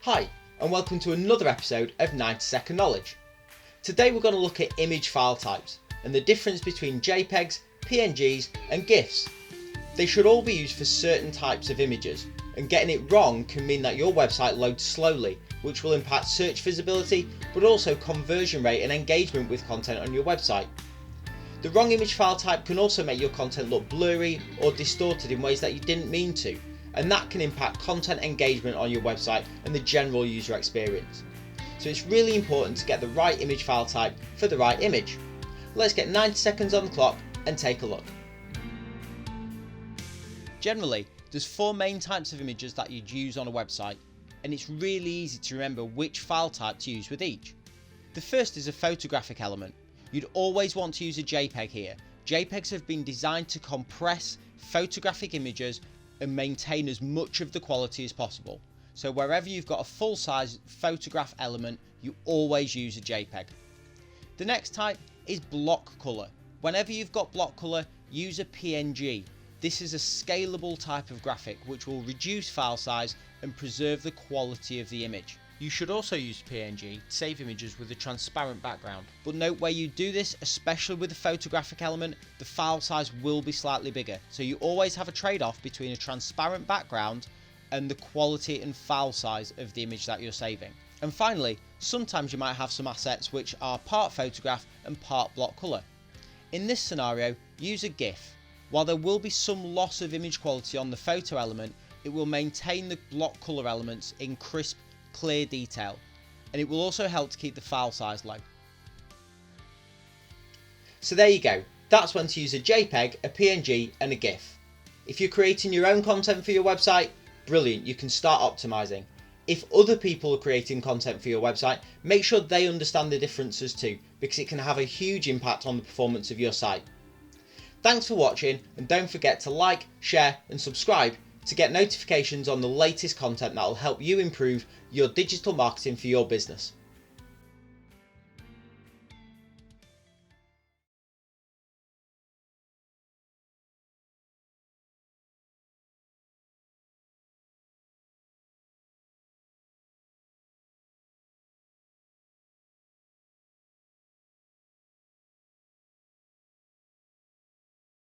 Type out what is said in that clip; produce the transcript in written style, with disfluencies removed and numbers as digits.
Hi, and welcome to another episode of 90-Second Knowledge. Today we're going to look at image file types and the difference between JPEGs, PNGs and GIFs. They should all be used for certain types of images, and getting it wrong can mean that your website loads slowly, which will impact search visibility but also conversion rate and engagement with content on your website. The wrong image file type can also make your content look blurry or distorted in ways that you didn't mean to, and that can impact content engagement on your website and the general user experience. So it's really important to get the right image file type for the right image. Let's get 90 seconds on the clock and take a look. Generally, there's 4 main types of images that you'd use on a website, and it's really easy to remember which file type to use with each. The first is a photographic element. You'd always want to use a JPEG here. JPEGs have been designed to compress photographic images and maintain as much of the quality as possible. So wherever you've got a full-size photograph element, you always use a JPEG. The next type is block color. Whenever you've got block color, use a PNG. This is a scalable type of graphic which will reduce file size and preserve the quality of the image. You should also use PNG to save images with a transparent background. But note, where you do this, especially with a photographic element, the file size will be slightly bigger. So you always have a trade-off between a transparent background and the quality and file size of the image that you're saving. And finally, sometimes you might have some assets which are part photograph and part block color. In this scenario, use a GIF. While there will be some loss of image quality on the photo element, it will maintain the block color elements in crisp, clear detail, and it will also help to keep the file size low. So there you go, that's when to use a JPEG, a PNG and a GIF. If you're creating your own content for your website, brilliant, you can start optimizing. If other people are creating content for your website, make sure they understand the differences too, because it can have a huge impact on the performance of your site. Thanks for watching, and don't forget to like, share and subscribe to get notifications on the latest content that will help you improve your digital marketing for your business.